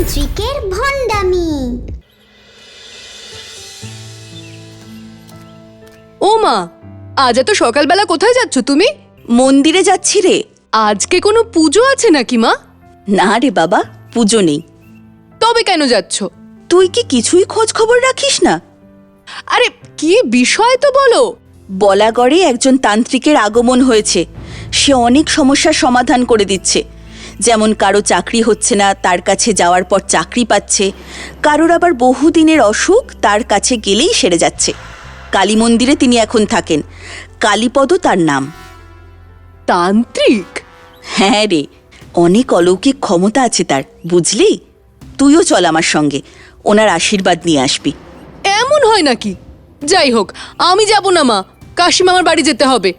তান্ত্রিকের ভণ্ডামি। ও মা, আজ এত সকালবেলা কোথায় যাচ্ছ তুমি? মন্দিরে যাচ্ছি রে। আজকে কোনো পুজো আছে নাকি মা? না রে বাবা, পুজো নেই। তবে কেন যাচ্ছ? তুই কি কিছুই খোঁজ খবর রাখিস না? আরে কি বিষয় তো বলো। বলাগড়ে একজন তান্ত্রিকের আগমন হয়েছে। সে অনেক সমস্যার সমাধান করে দিচ্ছে। যেমন কারো চাকরি হচ্ছে না, তার কাছে যাওয়ার পর চাকরি পাচ্ছে। কারোর আবার বহুদিনের অসুখ তার কাছে গেলেই সেরে যাচ্ছে। কালী মন্দিরে তিনি এখন থাকেন। কালীপদ তার নাম। তান্ত্রিক? হ্যাঁ রে, অনেক অলৌকিক ক্ষমতা আছে তার, বুঝলি? তুইও চল আমার সঙ্গে, ওনার আশীর্বাদ নিয়ে আসবি। এমন হয় নাকি? যাই হোক, আমি যাব না মা, কাশি মামার বাড়ি যেতে হবে।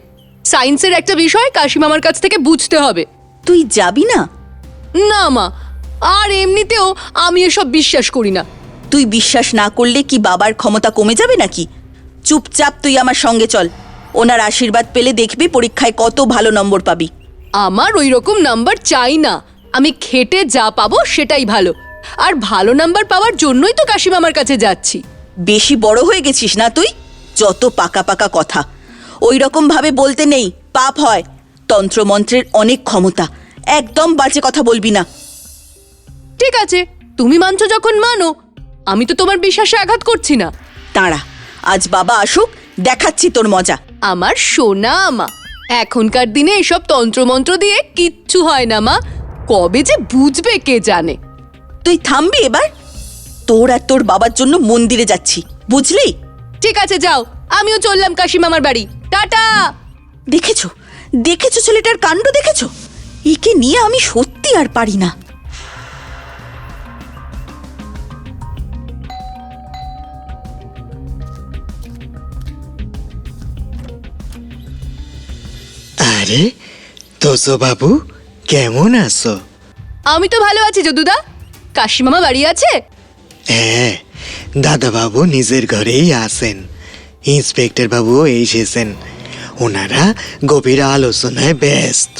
সায়েন্সের একটা বিষয় কাশি মামার কাছ থেকে বুঝতে হবে। তুই যাবি না? না মা, আর এমনিতেও আমি এসব বিশ্বাস করি না। তুই বিশ্বাস না করলে কি বাবার ক্ষমতা কমে যাবে নাকি? চুপচাপ তুই আমার সঙ্গে চল। ওনার আশীর্বাদ পেলে দেখবি পরীক্ষায় কত ভালো নম্বর পাবি। আমার ওই রকম নাম্বার চাই না। আমি খেটে যা পাবো সেটাই ভালো। আর ভালো নাম্বার পাওয়ার জন্যই তো কাশি মামার কাছে যাচ্ছি। বেশি বড় হয়ে গেছিস না তুই? যত পাকা পাকা কথা। ওই রকম ভাবে বলতে নেই, পাপ হয়। তন্ত্রমন্ত্রের অনেক ক্ষমতা, একদম বাজে কথা বলবি না। ঠিক আছে, তুমি মানছো যখন মানো। আমি তো তোমার বিশ্বাসে আঘাত করছি না। দাঁড়া, আজ বাবা আসুক, দেখাচ্ছি তোর মজা। আমার সোনা মা, এখনকার দিনে এসব তন্ত্রমন্ত্র দিয়ে কিচ্ছু হয় না মা। কবে যে বুঝবে কে জানে। তুই থামবি এবার? তোর আর তোর বাবার জন্য মন্দিরে যাচ্ছি, বুঝলি? ঠিক আছে যাও, আমিও চললাম কাশি মামার বাড়ি। টাটা। দেখেছো দেখেছো ছেলেটার কাণ্ড দেখেছো? একে নিয়ে আমি সত্যি আর পারি না। আরে তোজো বাবু, কেমন আছো? আমি তো ভালো আছি যদুদা। কাশি মামা বাড়ি আছে? হ্যাঁ, দাদা বাবু নিজের ঘরেই আছেন। ইন্সপেক্টর বাবুও এসেছেন। ওনারা গভীর আলোচনায় ব্যস্ত।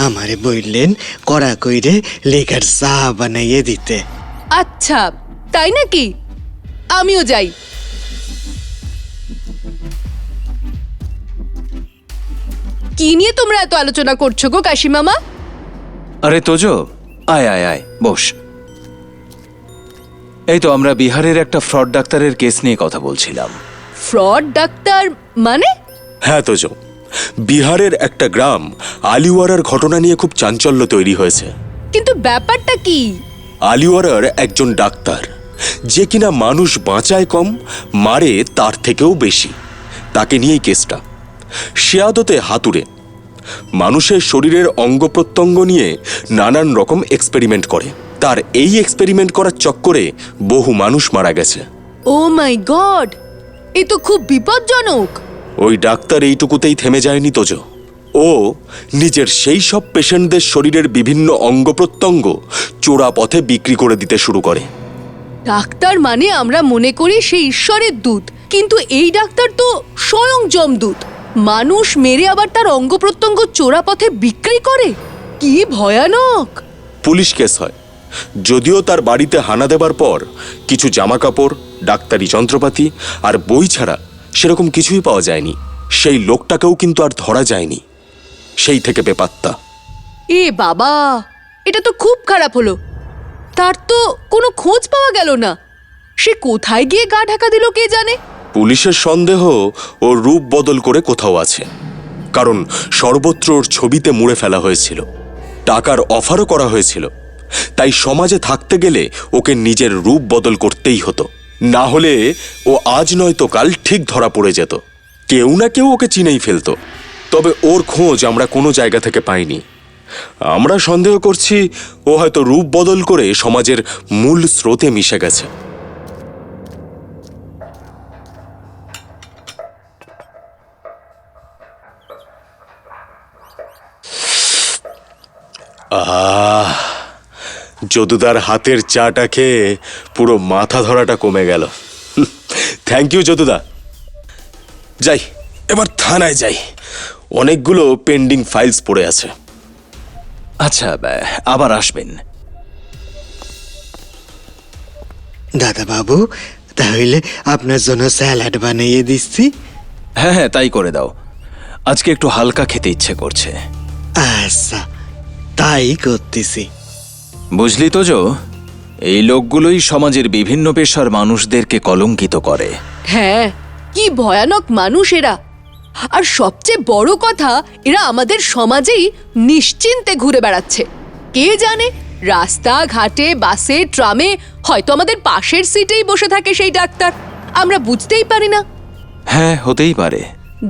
আমারে বললেন কড়া কইরে লেখার চা বানাইয়ে দিতে। আচ্ছা, তাই নাকি? আমিও যাই। কি নিয়ে তোমরা এত আলোচনা করছো গো কাশি মামা? আরে তোজো, আয় আয় আয়, বস। এই তো আমরা বিহারের একটা ফ্রড ডাক্তারের কেস নিয়ে কথা বলছিলাম। ফ্রড ডাক্তার মানে? হ্যাঁ তোজো, বিহারের একটা গ্রাম আলিওয়ারার ঘটনা নিয়ে খুব চাঞ্চল্য তৈরি হয়েছে। কিন্তু ব্যাপারটা কি? আলিওয়ারার একজন ডাক্তার, যে কিনা মানুষ বাঁচায় কম, মারে তার থেকেও বেশি। তাকে নিয়েই কেসটা। সে আদতে হাতুড়ে মানুষের শরীরের অঙ্গ প্রত্যঙ্গ নিয়ে নানান রকম এক্সপেরিমেন্ট করে। তার এই এক্সপেরিমেন্ট করার চক্করে বহু মানুষ মারা গেছে। ও মাই গড, এ তো খুব বিপজ্জনক। ওই ডাক্তার এইটুকুতেই থেমে যায়নি তোজো। ও নিজের সেই সব পেশেন্টদের শরীরের বিভিন্ন অঙ্গ প্রত্যঙ্গ চোরা পথে বিক্রি করে দিতে শুরু করে। ডাক্তার মানে আমরা মনে করি সে ঈশ্বরের দূত, কিন্তু এই ডাক্তার তো স্বয়ং যমদূত। মানুষ মেরে আবার তার অঙ্গ প্রত্যঙ্গ চোরা পথে বিক্রি করে। কি ভয়ানক! পুলিশ কেস হয়। যদিও তার বাড়িতে হানা দেবার পর কিছু জামাকাপড়, ডাক্তারি যন্ত্রপাতি আর বই ছাড়া সেরকম কিছুই পাওয়া যায়নি। সেই লোকটাকেও কিন্তু আর ধরা যায়নি। সেই থেকে বেপাত্তা। এ বাবা, এটা তো খুব খারাপ হলো। তার তো কোনো খোঁজ পাওয়া গেল না। সে কোথায় গিয়ে গা ঢাকা দিল কে জানে। পুলিশের সন্দেহ ওর রূপ বদল করে কোথাও আছে, কারণ সর্বত্র ওর ছবিতে মুড়ে ফেলা হয়েছিল। টাকার অফারও করা হয়েছিল। তাই সমাজে থাকতে গেলে ওকে নিজের রূপ বদল করতেই হতো, না হলে ও আজ নয়তো কাল ঠিক ধরা পড়ে যেত। কেউ না কেউ ওকে চিনেই ফেলতো। তবে ওর খোঁজ আমরা কোনো জায়গা থেকে পাইনি। আমরা সন্দেহ করছি ও হয়তো রূপ বদল করে সমাজের মূল স্রোতে মিশে গেছে। যদুদার হাতের চাটা খেয়ে পুরো মাথা ধরাটা কমে গেল। থ্যাংক ইউ যদুদা। যাই, এবার থানায় যাই। অনেকগুলো পেন্ডিং ফাইলস পড়ে আছে। আচ্ছা, আবার আসবেন। দাদাবাবু, তাহলে আপনার জন্য স্যালাড বানিয়ে দিচ্ছি। হ্যাঁ হ্যাঁ, তাই করে দাও। আজকে একটু হালকা খেতে ইচ্ছে করছে। আচ্ছা, তাই করতেছি। বুঝলি তো জো, এই লোকগুলোই সমাজের বিভিন্ন পেশার মানুষদেরকে কলঙ্কিত করে। হ্যাঁ, কি ভয়ানক মানুষ এরা। আর সবচেয়ে বড় কথা, এরা আমাদের সমাজেই নিশ্চিন্তে ঘুরে বেড়াচ্ছে। কে জানে, রাস্তা ঘাটে, বাসে, ট্রামে হয়তো আমাদের পাশের সিটেই বসে থাকে সেই ডাক্তার, আমরা বুঝতেই পারি না। হ্যাঁ, হতেই পারে।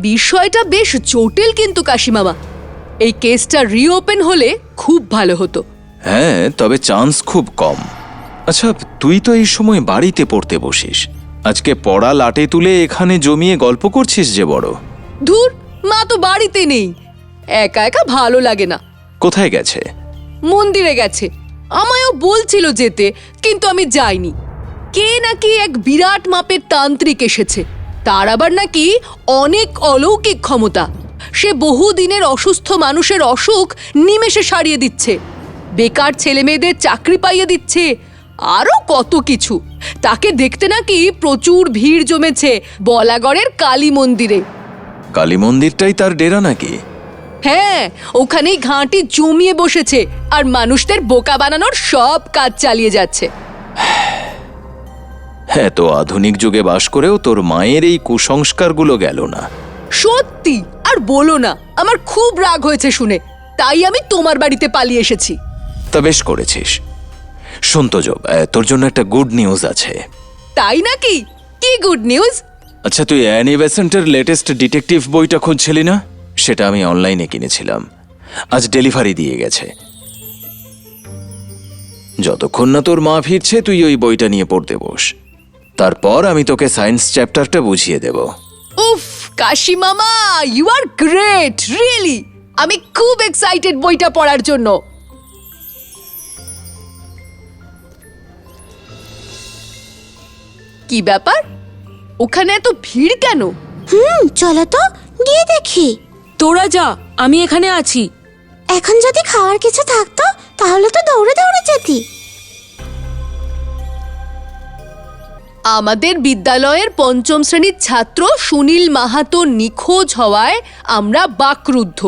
বিষয়টা বেশ জটিল কিন্তু কাশিমামা। এই কেসটা রিওপেন হলে খুব ভালো হতো। হ্যাঁ, তবে চান্স খুব কম। আচ্ছা, তুই তো এই সময় বাড়িতে পড়তে বসিস, আজকে পড়া লাটে তুলে এখানে জমিয়ে গল্প করছিস যে বড়। ধুর, মা তো বাড়িতে নেই, একা একা ভালো লাগে না। কোথায় গেছে? মন্দিরে গেছে। আমায়ও বলছিল যেতে, কিন্তু আমি যাইনি। কে নাকি এক বিরাট মাপের তান্ত্রিক এসেছে, তার আবার নাকি অনেক অলৌকিক ক্ষমতা। সে বহুদিনের অসুস্থ মানুষের অসুখ নিমেষে সারিয়ে দিচ্ছে, বেকার ছেলে মেয়েদের চাকরি পাইয়ে দিচ্ছে, আরো কত কিছু। তাকে দেখতে নাকি প্রচুর ভিড় জমেছে বলাগড়ের কালী মন্দিরে। কালী মন্দিরটাই তার ডেরা নাকি? হ্যাঁ, ওখানেই ঘাঁটি জমিয়ে বসেছে আর মানুষদের বোকা বানানোর সব কাজ চালিয়ে যাচ্ছে। হ্যাঁ, তো আধুনিক যুগে বাস করেও তোর মায়ের এই কুসংস্কারগুলো গেল না। সত্যি, আর বলো না, আমার খুব রাগ হয়েছে শুনে, তাই আমি তোমার বাড়িতে পালিয়ে এসেছি। তা বেশ করেছিস। শোন তো জো, তোর জন্য একটা গুড নিউজ আছে। তাই নাকি? কি গুড নিউজ? আচ্ছা, তুই অ্যানি বেসেন্টের লেটেস্ট ডিটেকটিভ বইটা খুঁজছিলি না? সেটা আমি অনলাইনে কিনেছিলাম, আজ ডেলিভারি দিয়ে গেছে। যতক্ষণ না তোর মা ফিরছে তুই ওই বইটা নিয়ে পড়তে বস, তারপর আমি তোকে সায়েন্স চ্যাপ্টারটা বুঝিয়ে দেব। উফ, কাশি মামা, ইউ আর গ্রেট, রিয়েলি। আমি খুব এক্সাইটেড বইটা পড়ার জন্য। কি ব্যাপার, ওখানে এত ভিড় কেন? চলো তো গিয়ে দেখি। তোরা যা, আমি এখানে আছি। এখন যদি খাওয়ার কিছু থাকতো তাহলে তো দৌড়ে দৌড়ে যেতি। আমাদের বিদ্যালয়ের পঞ্চম শ্রেণীর ছাত্র সুনীল মাহাতো নিখোঁজ হওয়ায় আমরা বাকরুদ্ধ।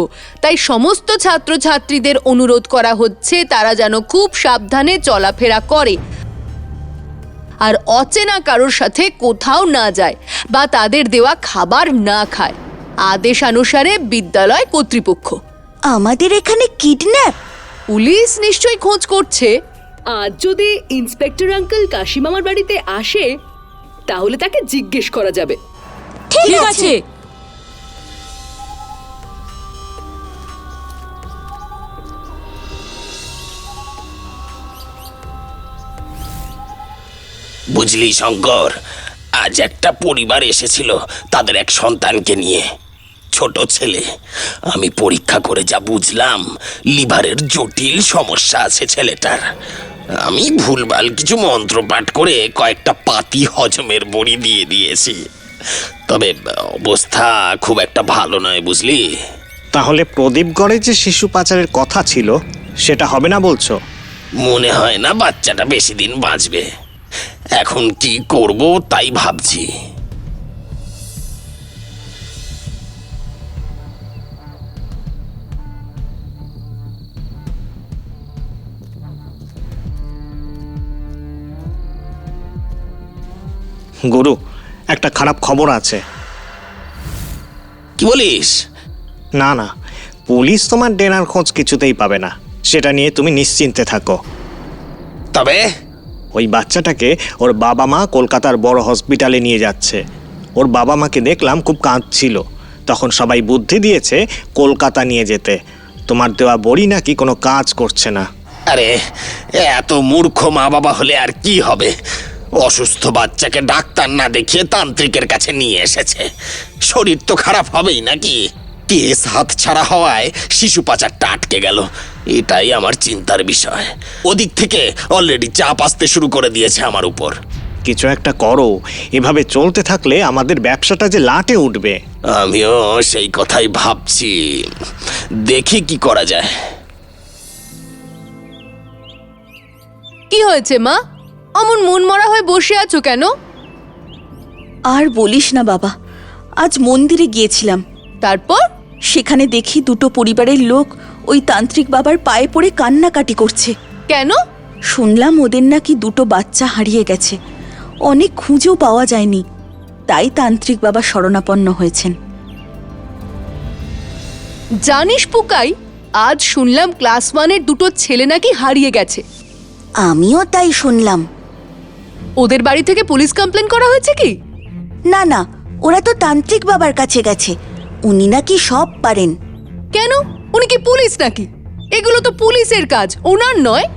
তাই সমস্ত ছাত্রছাত্রীদের অনুরোধ করা হচ্ছে তারা যেন খুব সাবধানে চলাফেরা করে আর অচেনা কারোর সাথে কোথাও না যায় বা তাদের দেওয়া খাবার না খায়। আদেশানুসারে বিদ্যালয় কর্তৃপক্ষ। আমাদের এখানে কিডন্যাপ? পুলিশ নিশ্চয়ই খোঁজ করছে। আজ যদি ইন্সপেক্টর আঙ্কেল কাশিমামার বাড়িতে আসে তাহলে তাকে জিজ্ঞেস করা যাবে। ঠিক আছে। বুঝলি শঙ্কর, আজ একটা পরিবার এসেছিল তাদের এক সন্তানকে নিয়ে, ছোট ছেলে। আমি পরীক্ষা করে যা বুঝলাম, লিভারের জটিল সমস্যা আছে ছেলেটার। আমি ভুলভাল কিছু মন্ত্রপাঠ করে কয়েকটা পাতি হজমের বড়ি দিয়ে দিয়েছি, তবে অবস্থা খুব একটা ভালো নয়, বুঝলি। তাহলে প্রদীপগড়ে যে শিশু পাচারের কথা ছিল সেটা হবে না বলছো? মনে হয় না বাচ্চাটা বেশি দিন বাঁচবে। এখন কি করব তাই ভাবছি। গুরু, একটা খারাপ খবর আছে। কি বলিস? না না, পুলিশ তোমার ডেনার খোঁজ কিছুতেই পাবে না, সেটা নিয়ে তুমি নিশ্চিন্তে থাকো। তবে ওই বাচ্চাটাকে ওর বাবা মা কলকাতার বড় হসপিটালে নিয়ে যাচ্ছে। ওর বাবা মাকে দেখলাম খুব কাঁদছিল, তখন সবাই বুদ্ধি দিয়েছে কলকাতা নিয়ে যেতে। তোমার দেওয়া বড়ি নাকি কোনো কাজ করছে না। আরে, এত মূর্খ মা বাবা হলে আর কি হবে? অসুস্থ বাচ্চাকে ডাক্তার না দেখিয়ে তান্ত্রিকের কাছে নিয়ে এসেছে। শরীর তো খারাপ হবেই নাকি? কেস হাতছাড়া হওয়ায় শিশু পাচারটা আটকে গেল, এটাই আমার চিন্তার বিষয়। ওদিক থেকে অলরেডি চাপ আসতে শুরু করে দিয়েছে আমার উপর। কিছু একটা করো, এভাবে চলতে থাকলে আমাদের ব্যবসাটা যে লাটে উঠবে। আমিও সেই কথাই ভাবছি, দেখি কি করা যায়। কি হয়েছে মা? অমন মন মরা হয়ে বসে আছো কেন? আর বলিস না বাবা, আজ মন্দিরে গিয়েছিলাম। তারপর? সেখানে দেখি দুটো পরিবারের লোক ওই তান্ত্রিক বাবার পায়ে পড়ে কান্নাকাটি করছে। কেন? শুনলাম ওদের নাকি দুটো বাচ্চা হারিয়ে গেছে, অনেক খুঁজেও পাওয়া যায়নি, তাই তান্ত্রিক বাবা শরণাপন্ন হয়েছেন। জানিস পুকাই, আজ শুনলাম ক্লাস 1-এর দুটো ছেলে নাকি হারিয়ে গেছে। আমিও তাই শুনলাম। ওদের বাড়ি থেকে পুলিশ কমপ্লেন করা হয়েছে কি? না না, ওরা তো তান্ত্রিক বাবার কাছে গেছে, উনি নাকি সব পারেন। কেন? উনি কি পুলিশ নাকি? এগুলো তো পুলিশের কাজ, ওনার নয়।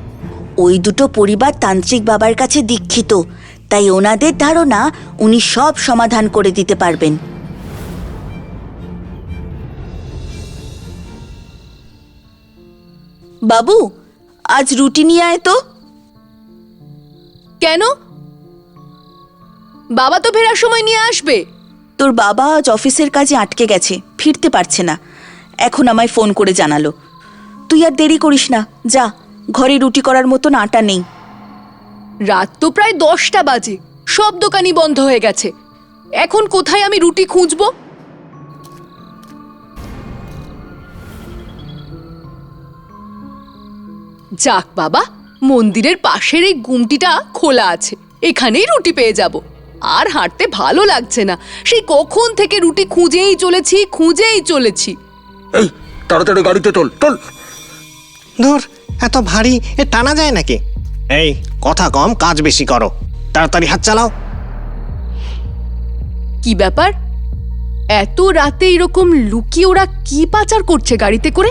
ওই দুটো পরিবার তান্ত্রিক বাবার কাছে দীক্ষিত, তাই ওনাদের ধারণা উনি সব সমাধান করে দিতে পারবেন। বাবু, আজ রুটি নিয়ে আয় তো। কেন? বাবা তো ফেরার সময় নিয়ে আসবে। তোর বাবা আজ অফিসের কাজে আটকে গেছে, ফিরতে পারছে না, এখন আমায় ফোন করে জানালো। তুই আর দেরি করিস না, যা, ঘরে রুটি করার মতন আটা নেই। রাত তো প্রায় 10টা বাজে, সব দোকানই বন্ধ হয়ে গেছে। এখন কোথায় আমি রুটি খুঁজবো? যাক বাবা, মন্দিরের পাশের এই গুমটিটা খোলা আছে, এখানেই রুটি পেয়ে যাব। আর হাঁটতে ভালো লাগছে না, সেই কখন থেকে রুটি খুঁজেই চলেছি। এই তাড়াতাড়ি গাড়িতে তোল তোল। ধুর, এত ভারী এ টানা যায় নাকি? এই কথা কম, কাজ বেশি করো, তাড়াতাড়ি হাত চালাও। কি ব্যাপার, এত রাতে এরকম লুকিয়ে ওরা কি পাচার করছে গাড়িতে করে?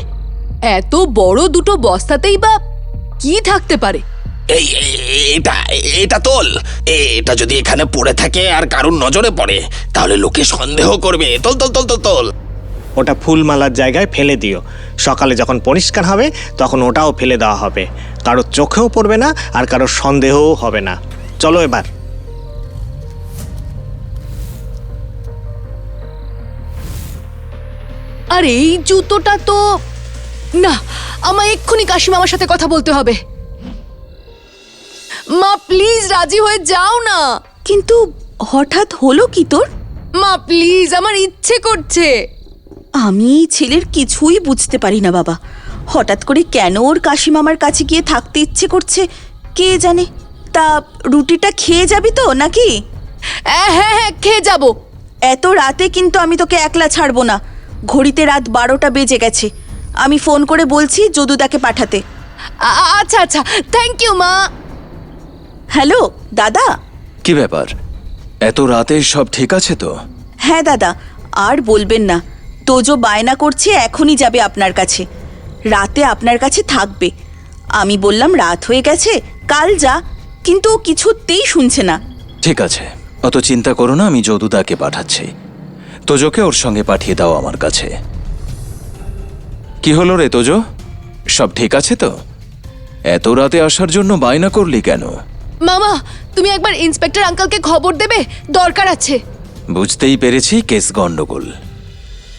এত বড় দুটো বস্তাতেই বা কি থাকতে পারে? এই এটা এটা তোল। এটা যদি এখানে পড়ে থাকে আর কারুর নজরে পড়ে, তাহলে লোকে সন্দেহ করবে। তোল তোল তোল তোল তোল। ওটা ফুলমালার জায়গায় ফেলে দিও, সকালে যখন পরিষ্কার হবে তখন ওটাও ফেলে দেওয়া হবে, কারোর চোখেও পড়বে না আর কারোর সন্দেহও হবে না। চলো এবার। আর এই জুতোটা তো না, আমায় এক্ষুনি কাশিমামার সাথে কথা বলতে হবে। মা প্লিজ রাজি হয়ে যাও না। কিন্তু হঠাৎ হলো কি তোর? মা প্লিজ, আমার ইচ্ছে করছে। আমি এই ছেলের কিছুই বুঝতে পারি না বাবা, হঠাৎ করে কেন ওর কাশিমামার কাছে গিয়ে থাকতে ইচ্ছে করছে কে জানে। তা রুটিটা খেয়ে যাবি তো নাকি? হ্যাঁ হ্যাঁ, খেয়ে যাব। এত রাতে কিন্তু আমি তোকে একলা ছাড়বো না, ঘড়িতে রাত 12টা বেজে গেছে। আমি ফোন করে বলছি যদুদাকে পাঠাতে। আচ্ছা আচ্ছা, থ্যাংক ইউ মা। হ্যালো দাদা। কি ব্যাপার, এত রাতে সব ঠিক আছে তো? হ্যাঁ দাদা, আর বলবেন না, তোজো বায়না করছে এখনই যাবে আপনার কাছে, রাতে আপনার কাছে থাকবে। আমি বললাম রাত হয়ে গেছে, কাল যা, কিন্তু ও কিছুতেই শুনছে না। ঠিক আছে, অত চিন্তা করো না, আমি যদুদাকে পাঠাচ্ছি। তোজোকে ওর সঙ্গে পাঠিয়ে দাও আমার কাছে। কি হলো রে তোজো, সব ঠিক আছে তো? এত রাতে আসার জন্য বায়না করলি কেন? মামা, তুমি একবার ইন্সপেক্টর আঙ্কেলকে খবর দেবে, দরকার আছে। বুঝতেই পেরেছি কেস গন্ডগোল।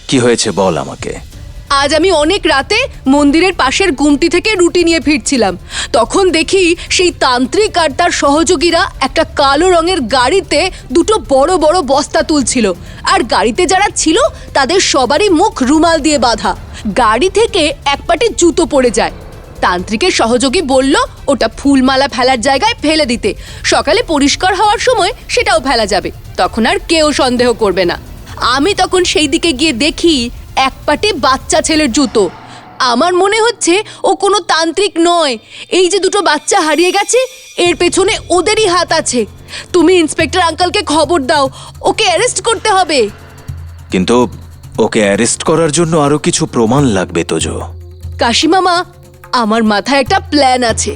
কি হয়েছে বল আমাকে। আজ আমি অনেক রাতে মন্দিরের পাশের গুমটি থেকে রুটি নিয়ে ফিরছিলাম, তখন দেখি সেই তান্ত্রিক আর তার সহযোগীরা একটা কালো রঙের গাড়িতে দুটো বড় বড় বস্তা তুলছিল। আর গাড়িতে যারা ছিল তাদের সবারই মুখ রুমাল দিয়ে বাঁধা। গাড়ি থেকে এক পাটি জুতো পড়ে যায়। তান্ত্রিকের সহযোগী বলল ওটা ফুলমালা ফেলার জায়গায় ফেলে দিতে, সকালে পরিষ্কার হওয়ার সময় সেটাও ফেলা যাবে, তখন আর কেউ সন্দেহ করবে না। আমি তখন সেই দিকে গিয়ে দেখি এক পাটি বাচ্চা ছেলের জুতো। আমার মনে হচ্ছে ও কোনো তান্ত্রিক নয়, এই যে দুটো বাচ্চা হারিয়ে গেছে এর পেছনে ওদেরই হাত আছে। তুমি ইন্সপেক্টর আঙ্কেলকে খবর দাও, ওকে অ্যারেস্ট করতে হবে। কিন্তু ওকে অ্যারেস্ট করার জন্য আরো কিছু প্রমাণ লাগবে তোজো। কাশিমামা, আমার মাথায় একটা প্ল্যান আছে।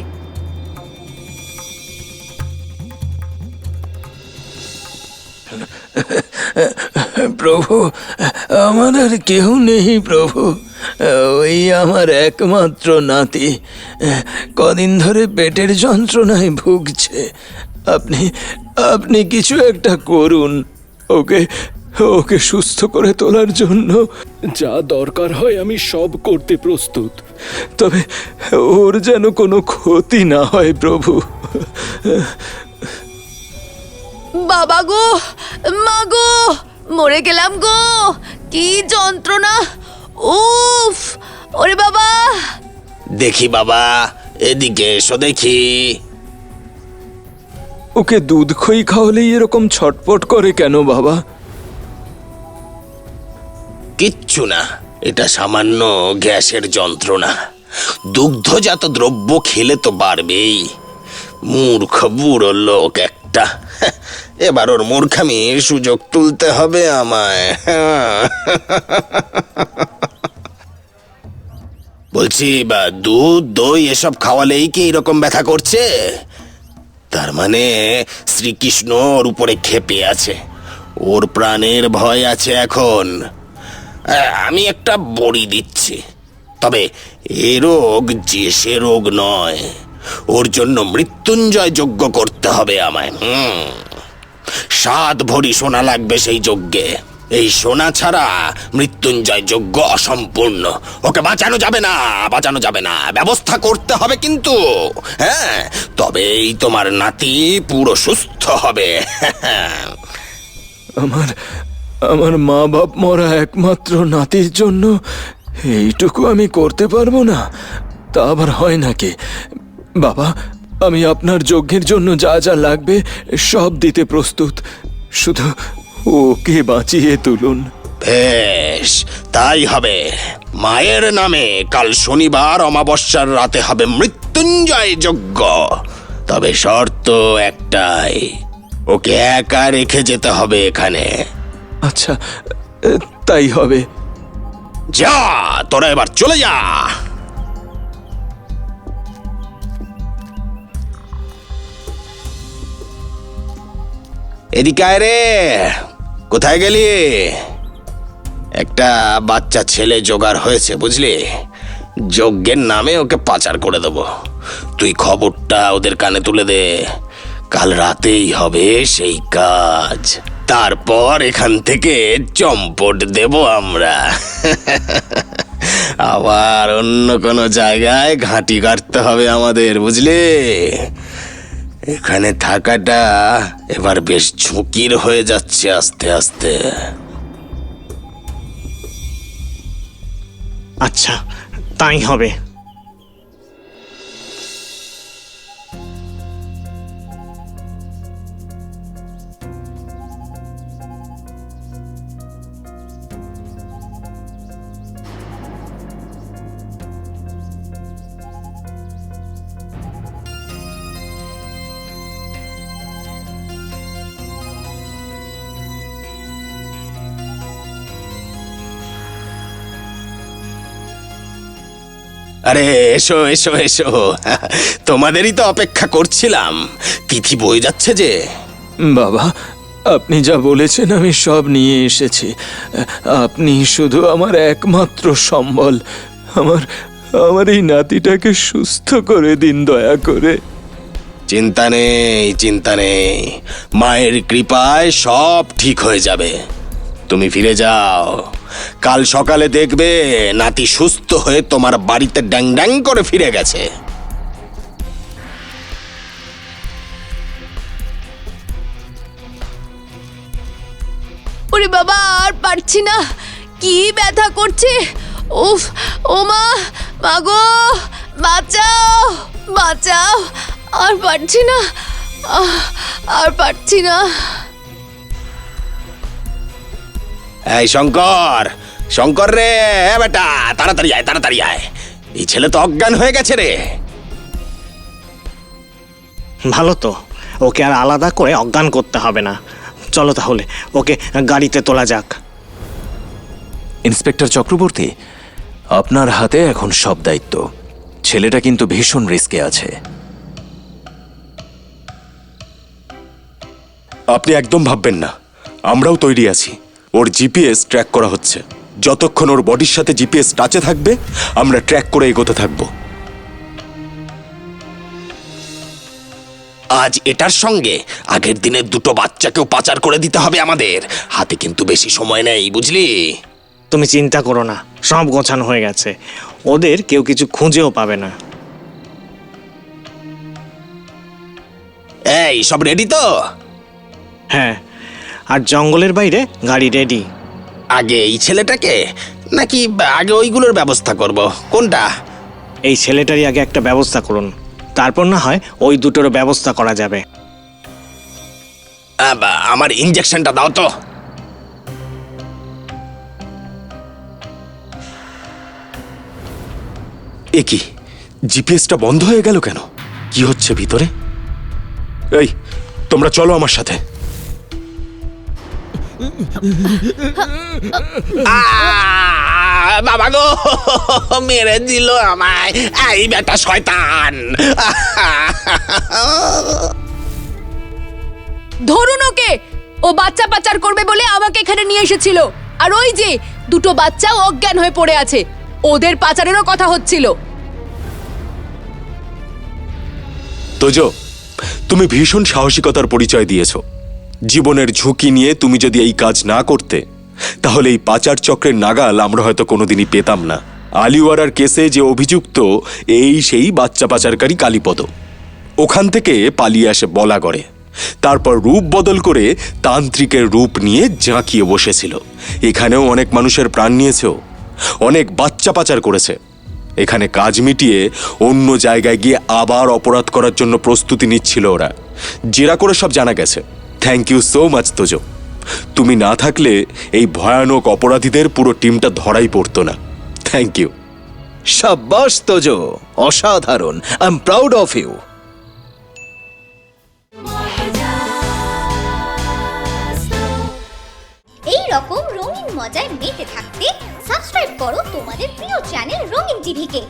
প্রভু, আমার আর কেউ নেই প্রভু, ওই আমার একমাত্র নাতি কদিন ধরে পেটের যন্ত্রণায় ভুগছে। আপনি আপনি কিছু একটা করুন, ওকে ওকে সুস্থ করে তোলার জন্য যা দরকার হয় আমি সব করতে প্রস্তুত, তবে ওর যেন কোনো ক্ষতি না হয় প্রভু। বাবা গো, মা গো, মরে গেলাম গো, কি যন্ত্রণা! উফ, ওরে বাবা! দেখি বাবা, এদিকে এসো দেখি। ওকে দুধ খই খাওয়ালেই এরকম ছটপট করে কেন বাবা? কিচ্ছু না, এটা সামান্য গ্যাসের যন্ত্রণা। দুগ্ধজাত দ্রব্য খেলে তো বাড়বেই। মূর্খ বুড়ো লোক একটা। এবার ওর মূর্খামির সুযোগ তুলতে হবে আমায়। বলছি, বা দুধ দই এসব খাওয়ালেই কি এরকম ব্যথা করছে? তার মানে শ্রীকৃষ্ণ ওর উপরে ক্ষেপে আছে, ওর প্রাণের ভয় আছে এখন। আমি একটা বড়ি দিচ্ছি, তবে এ রোগ যে সে রোগ নয়, ওর জন্য মৃত্যুঞ্জয় যজ্ঞ করতে হবে আমায়। 7 ভরি সোনা লাগবে সেই যজ্ঞে। এই সোনা ছাড়া মৃত্যুঞ্জয় যজ্ঞ অসম্পূর্ণ। ওকে বাঁচানো যাবে না, বাঁচানো যাবে না, ব্যবস্থা করতে হবে কিন্তু। হ্যাঁ, তবেই তোমার নাতি পুরো সুস্থ হবে। আমার মা বাপ মরা একমাত্র নাতির জন্য এইটুকু আমি করতে পারবো না? তা আবার হয় নাকি? বাবা, আমি আপনার যজ্ঞের জন্য যা যা লাগবে সব দিতে প্রস্তুত, শুধু ওকে বাঁচিয়ে তুলুন। বেশ, তাই হবে। মায়ের নামে কাল শনিবার অমাবস্যার রাতে হবে মৃত্যুঞ্জয় যজ্ঞ। তবে শর্ত একটাই, ওকে একা রেখে যেতে হবে এখানে। আচ্ছা, তাই হবে। যা, তোরা এবার চলে যা। এদিকে আয় রে, কোথায় গেলি? একটা বাচ্চা ছেলে জোগাড় হয়েছে বুঝলি, যজ্ঞের নামে ওকে পাচার করে দেবো। তুই খবরটা ওদের কানে তুলে দে, কাল রাতেই হবে সেই কাজ। তারপর এখান থেকে চম্পট দেব আমরা। আবার অন্য কোনো জায়গায় ঘাঁটি কাটতে হবে আমাদের, বুঝলি? এখানে থাকাটা এবার বেশ ঝুঁকির হয়ে যাচ্ছে আস্তে আস্তে। আচ্ছা, তাই হবে। আরে এসো এসো এসো, তোমাদেরই তো অপেক্ষা করছিলাম। তিথি বয়ে যাচ্ছে যে। বাবা, আপনি যা বলেছেন আমি সব নিয়ে এসেছি। আপনি শুধু আমার একমাত্র সম্বল। আমার এই নাতিটাকে সুস্থ করে দিন দয়া করে। চিন্তা নেই, চিন্তা নেই, মায়ের কৃপায় সব ঠিক হয়ে যাবে। তুমি ফিরে যাও, কাল সকালে দেখবে নাতি সুস্থ হয়ে তোমার বাড়িতে ড্যাং ড্যাং করে ফিরে গেছে। ওরে বাবা, আর পারছি না, কি ব্যথা করছে! উফ, ও মা, মা গো, বাঁচাও, বাঁচাও! আর পারছি না, আর পারছি না। এই শঙ্কর, শঙ্কর রে, বেটা তাড়াতাড়ি আয়, তাড়াতাড়ি আয়। এই ছেলে তো অজ্ঞান হয়ে গেছে রে। ভালো তো, ওকে আর আলাদা করে অজ্ঞান করতে হবে না। চলো তাহলে ওকে গাড়িতে তোলা যাক। ইন্সপেক্টর চক্রবর্তী, আপনার হাতে এখন সব দায়িত্ব। ছেলেটা কিন্তু ভীষণ রিস্কে আছে। আপনি একদম ভাববেন না, আমরাও তৈরি আছি। ওর জিপিএস ট্র্যাক করা হচ্ছে। যতক্ষণ ওর বডির সাথে জিপিএস টাচে থাকবে, আমরা ট্র্যাক করে এগোতে থাকবো। আজ এটার সঙ্গে আগের দিনের 2টো বাচ্চাকেও পাচার করে দিতে হবে আমাদের। হাতে কিন্তু বেশি সময় নেই, বুঝলি? তুমি চিন্তা করো না, সব গোছানো হয়ে গেছে। ওদের কেউ কিছু খুঁজেও পাবে না। এই সব রেডি তো? হ্যাঁ, আর জঙ্গলের বাইরে গাড়ি রেডি। আগে এই ছেলেটাকে নাকি আগে ওইগুলোর ব্যবস্থা করব? কোনটা? এই ছেলেটারই আগে একটা ব্যবস্থা করুন, তারপর না হয় ওই দুটোরও ব্যবস্থা করা যাবে। আমার ইঞ্জেকশনটা দাও তো। এ কি, জিপিএসটা বন্ধ হয়ে গেল কেন? কি হচ্ছে ভিতরে? এই, তোমরা চলো আমার সাথে। বাবা গো, মেরে দিল আমায় এই বেটা শয়তান। ধরুন ওকে, ও বাচ্চা পাচার করবে বলে আমাকে এখানে নিয়ে এসেছিল। আর ওই যে দুটো বাচ্চাও অজ্ঞান হয়ে পড়ে আছে, ওদের পাচারেরও কথা হচ্ছিল। তোজো, তুমি ভীষণ সাহসিকতার পরিচয় দিয়েছ। জীবনের ঝুঁকি নিয়ে তুমি যদি এই কাজ না করতে, তাহলে এই পাচার চক্রের নাগাল আমরা হয়তো কোনোদিনই পেতাম না। আলিওয়ারার কেসে যে অভিযুক্ত এই সেই বাচ্চা পাচারকারী কালীপদ, ওখান থেকে পালিয়ে আসে বলাগড়ে, তারপর রূপ বদল করে তান্ত্রিকের রূপ নিয়ে জাঁকিয়ে বসেছিল। এখানেও অনেক মানুষের প্রাণ নিয়েছেও, অনেক বাচ্চা পাচার করেছে। এখানে কাজ মিটিয়ে অন্য জায়গায় গিয়ে আবার অপরাধ করার জন্য প্রস্তুতি নিচ্ছিল ওরা। জেরা করে সব জানা গেছে। Thank you so much Tojo. তুমি না থাকলে এই ভয়ানক অপরাধীদের পুরো টিমটা ধরাই পড়তো না। Thank you. সাব্বাস তোজো, অসাধারণ। I am proud of you. এই রকম রঙিন মজায় মেতে থাকতে সাবস্ক্রাইব করো তোমাদের প্রিয় চ্যানেল রঙিন টিভিকে।